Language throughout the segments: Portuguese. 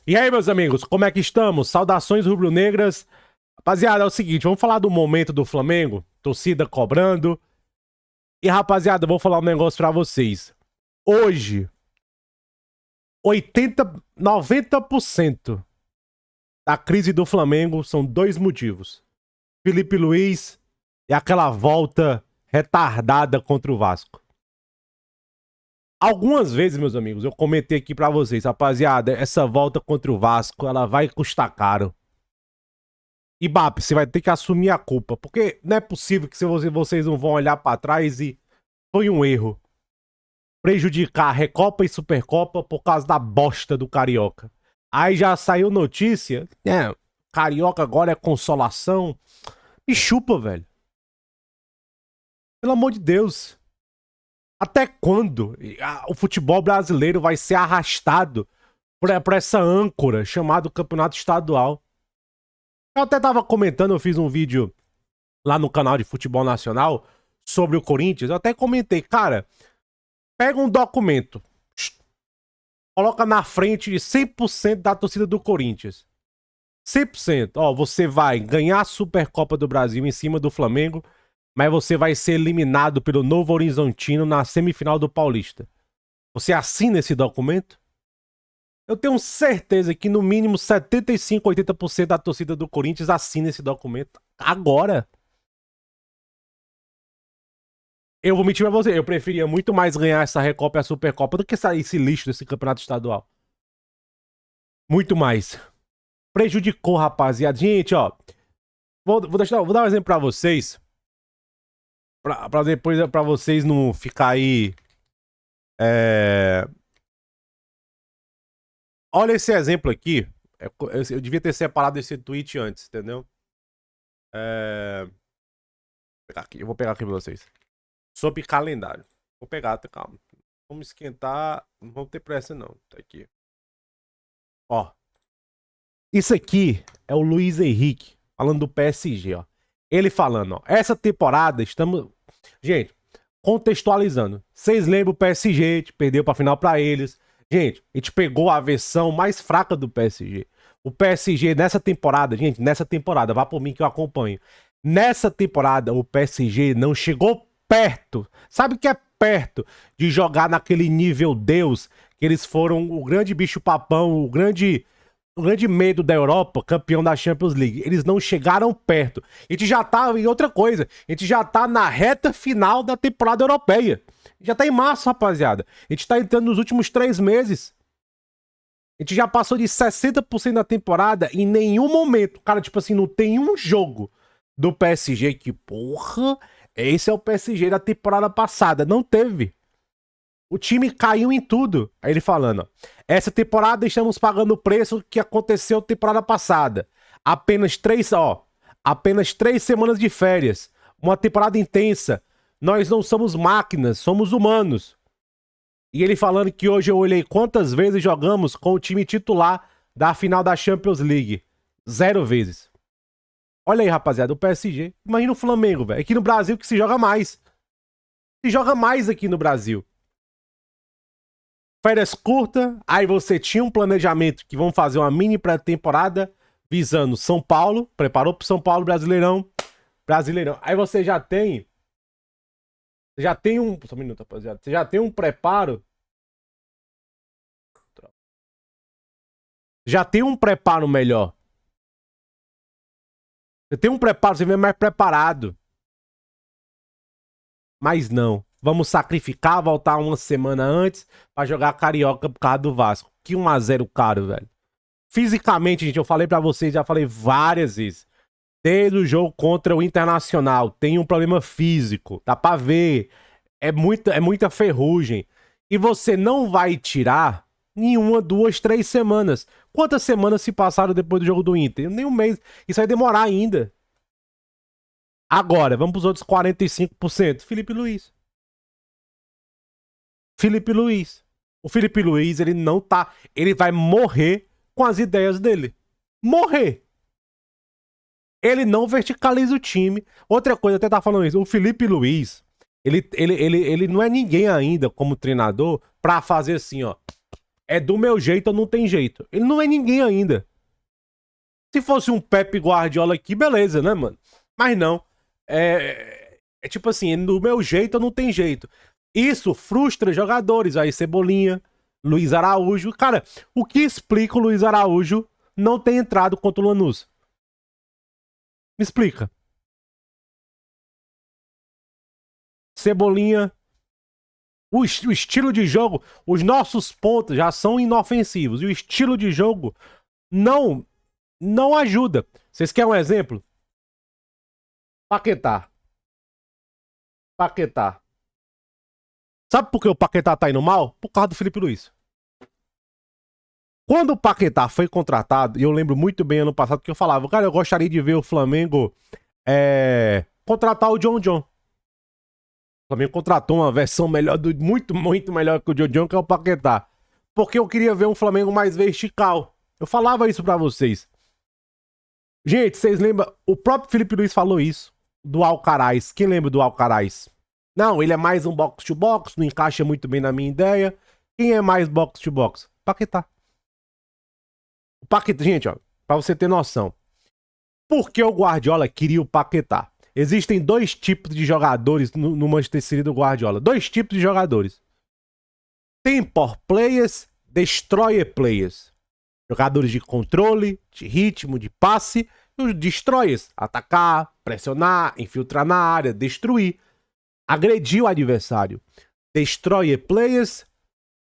E aí, meus amigos, como é que estamos? Saudações rubro-negras. Rapaziada, é o seguinte, vamos falar do momento do Flamengo, torcida cobrando. E, rapaziada, eu vou falar um negócio pra vocês. Hoje, 90% da crise do Flamengo são dois motivos. Felipe Luiz e aquela volta retardada contra o Vasco. Algumas vezes, meus amigos, eu comentei aqui pra vocês, rapaziada, essa volta contra o Vasco, ela vai custar caro. E Bap, você vai ter que assumir a culpa, porque não é possível que vocês não vão olhar pra trás e foi um erro prejudicar a Recopa e Supercopa por causa da bosta do Carioca. Aí já saiu notícia, Carioca agora é consolação. Me chupa, velho. Pelo amor de Deus. Até quando o futebol brasileiro vai ser arrastado por essa âncora chamada Campeonato Estadual? Eu até tava comentando, eu fiz um vídeo lá no canal de Futebol Nacional sobre o Corinthians. Eu até comentei, cara, pega um documento, coloca na frente de 100% da torcida do Corinthians. 100%. Ó, você vai ganhar a Supercopa do Brasil em cima do Flamengo, mas você vai ser eliminado pelo Novo Horizontino na semifinal do Paulista. Você assina esse documento? Eu tenho certeza que no mínimo 75, 80% da torcida do Corinthians assina esse documento agora. Eu vou mentir pra você, eu preferia muito mais ganhar essa Recopa e a Supercopa do que sair esse lixo desse campeonato estadual. Muito mais. Prejudicou, rapaziada. Gente, ó. Vou dar um exemplo pra vocês. Pra depois pra vocês não ficar aí. Olha esse exemplo aqui. Eu devia ter separado esse tweet antes, entendeu? Eu vou pegar aqui pra vocês. Sobre calendário. Vou pegar, calma. Vamos esquentar. Não vamos ter pressa, não. Tá aqui. Ó. Isso aqui é o Luiz Henrique falando do PSG, ó. Ele falando, ó. Essa temporada estamos. Gente, contextualizando. Vocês lembram o PSG? A gente perdeu pra final pra eles. Gente, a gente pegou a versão mais fraca do PSG. O PSG nessa temporada, gente, vá por mim que eu acompanho. Nessa temporada, o PSG não chegou perto. Sabe o que é perto de jogar naquele nível Deus? Que eles foram o grande bicho-papão, o grande medo da Europa, campeão da Champions League. Eles não chegaram perto. A gente já tá em outra coisa. A gente já tá na reta final da temporada europeia. Já tá em março, rapaziada. A gente tá entrando nos últimos 3 meses. A gente já passou de 60% da temporada em nenhum momento. Cara, tipo assim, não tem um jogo do PSG que, porra, esse é o PSG da temporada passada. Não teve. O time caiu em tudo. Aí ele falando, ó. Essa temporada estamos pagando o preço que aconteceu temporada passada. Apenas 3 semanas de férias. Uma temporada intensa. Nós não somos máquinas, somos humanos. E ele falando que hoje eu olhei quantas vezes jogamos com o time titular da final da Champions League. 0 vezes. Olha aí, rapaziada, o PSG. Imagina o Flamengo, velho. Aqui no Brasil que se joga mais. Se joga mais aqui no Brasil. Férias curtas, aí você tinha um planejamento que vão fazer uma mini pré-temporada visando São Paulo, preparou pro São Paulo, Brasileirão. Aí você já tem só um minuto, rapaziada. Você já tem um preparo. Já tem um preparo melhor. Você tem um preparo, você vem mais preparado. Mas não. Vamos sacrificar, voltar uma semana antes pra jogar Carioca por causa do Vasco. Que 1x0 caro, velho. Fisicamente, gente, eu falei pra vocês, já falei várias vezes. Desde o jogo contra o Internacional, tem um problema físico. Dá pra ver. É muita ferrugem. E você não vai tirar em 1, 2, 3 semanas. Quantas semanas se passaram depois do jogo do Inter? Nem um mês. Isso vai demorar ainda. Agora, vamos pros outros 45%. Felipe Luiz. O Felipe Luiz, ele não tá. Ele vai morrer com as ideias dele. Morrer. Ele não verticaliza o time. Outra coisa, até tá falando isso. O Felipe Luiz, ele não é ninguém ainda como treinador pra fazer assim, ó. É do meu jeito ou não tem jeito. Ele não é ninguém ainda. Se fosse um Pepe Guardiola aqui, beleza, né, mano? Mas não. É tipo assim, do meu jeito ou não tem jeito. Isso frustra jogadores. Aí Cebolinha, Luiz Araújo. Cara, o que explica o Luiz Araújo não ter entrado contra o Lanús? Me explica. Cebolinha. O estilo de jogo, os nossos pontos já são inofensivos. E o estilo de jogo não ajuda. Vocês querem um exemplo? Paquetá. Paquetá. Sabe por que o Paquetá tá indo mal? Por causa do Felipe Luiz. Quando o Paquetá foi contratado, e eu lembro muito bem ano passado que eu falava, cara, eu gostaria de ver o Flamengo contratar o John John. O Flamengo contratou uma versão melhor, muito, muito melhor que o John John, que é o Paquetá. Porque eu queria ver um Flamengo mais vertical. Eu falava isso pra vocês. Gente, vocês lembram? O próprio Felipe Luiz falou isso. Do Alcaraz. Quem lembra do Alcaraz? Não, ele é mais um box-to-box, não encaixa muito bem na minha ideia. Quem é mais box-to-box? Paquetá. O Paquetá, gente, ó, pra você ter noção. Por que o Guardiola queria o Paquetá? Existem dois tipos de jogadores no Manchester City do Guardiola. Dois tipos de jogadores. Tempo players, destroyer players. Jogadores de controle, de ritmo, de passe. E os destroyers. Atacar, pressionar, infiltrar na área, destruir. Agredir o adversário. Destroyer players,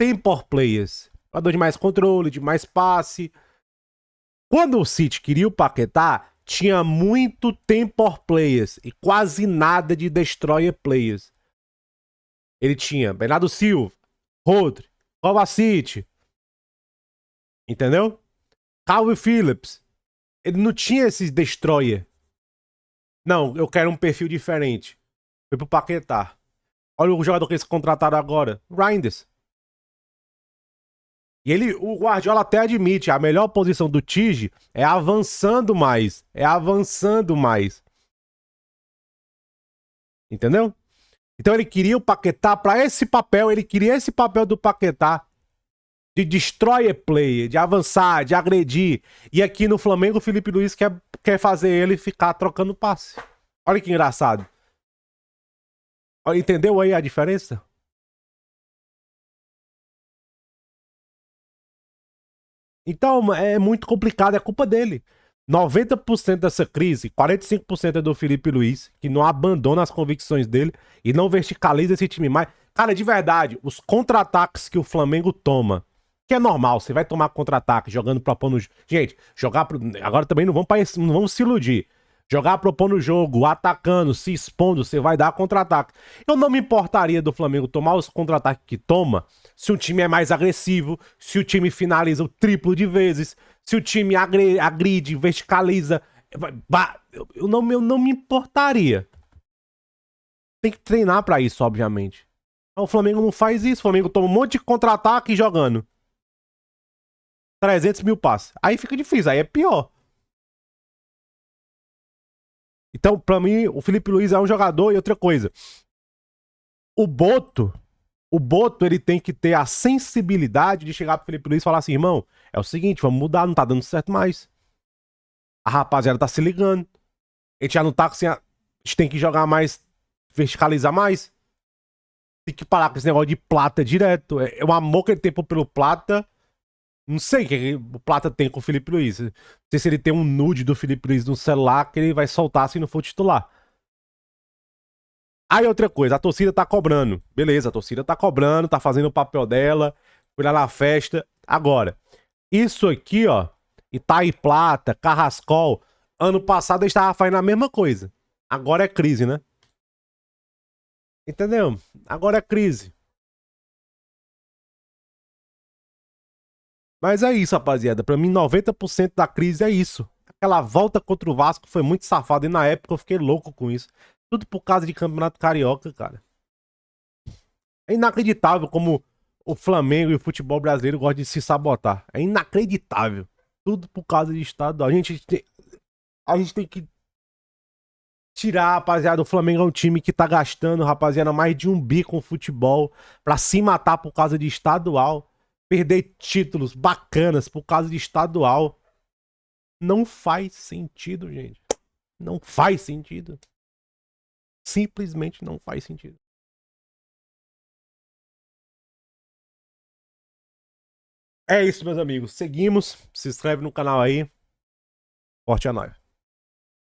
tempo players. Jogador de mais controle, de mais passe. Quando o City queria o Paquetá, tinha muito tempo players e quase nada de destroyer players. Ele tinha Bernardo Silva, Rodri, Kovacic, entendeu? Calvin Phillips. Ele não tinha esses destroyer. Não, eu quero um perfil diferente. Foi pro Paquetá. Olha o jogador que eles contrataram agora, Reinders. E o Guardiola até admite, a melhor posição do Tite é avançando mais. É avançando mais. Entendeu? Então ele queria o Paquetá para esse papel, ele queria esse papel do Paquetá de destroyer player, de avançar, de agredir. E aqui no Flamengo o Felipe Luiz quer fazer ele ficar trocando passe. Olha que engraçado. Entendeu aí a diferença? Então, é muito complicado, é culpa dele. 90% dessa crise, 45% é do Felipe Luiz, que não abandona as convicções dele e não verticaliza esse time mais. Cara, de verdade, os contra-ataques que o Flamengo toma, que é normal, você vai tomar contra-ataque jogando, propondo. Gente, agora também não vamos se iludir. Jogar propondo o jogo, atacando, se expondo, você vai dar contra-ataque. Eu não me importaria do Flamengo tomar os contra-ataques que toma se o time é mais agressivo, se o time finaliza o triplo de vezes, se o time agride, verticaliza. Eu não me importaria. Tem que treinar pra isso, obviamente. O Flamengo não faz isso. O Flamengo toma um monte de contra-ataque jogando 300 mil passes. Aí fica difícil, aí é pior. Então, pra mim, o Felipe Luiz é um jogador e outra coisa. O Boto, ele tem que ter a sensibilidade de chegar pro Felipe Luiz e falar assim, irmão, é o seguinte, vamos mudar, não tá dando certo mais. A rapaziada tá se ligando. A gente já não tá assim, a gente tem que jogar mais, verticalizar mais. Tem que parar com esse negócio de Plata direto. É o amor que ele tem pelo Plata. Não sei o que o Plata tem com o Felipe Luiz. Não sei se ele tem um nude do Felipe Luiz no celular que ele vai soltar se não for titular. Aí outra coisa, a torcida tá cobrando. Beleza, a torcida tá cobrando, tá fazendo o papel dela, foi lá na festa. Agora, isso aqui, ó, Itaí Plata, Carrascol, ano passado eles estavam fazendo a mesma coisa. Agora é crise, né? Entendeu? Agora é crise. Mas é isso, rapaziada. Pra mim, 90% da crise é isso. Aquela volta contra o Vasco foi muito safada e na época eu fiquei louco com isso. Tudo por causa de Campeonato Carioca, cara. É inacreditável como o Flamengo e o futebol brasileiro gostam de se sabotar. É inacreditável. Tudo por causa de estadual. A gente tem que tirar, rapaziada. O Flamengo é um time que tá gastando, rapaziada, mais de 1 bi com futebol pra se matar por causa de estadual. perder títulos bacanas por causa de estadual. Não faz sentido, gente. Não faz sentido. Simplesmente não faz sentido. É isso, meus amigos. Seguimos. Se inscreve no canal aí. Forte a nós.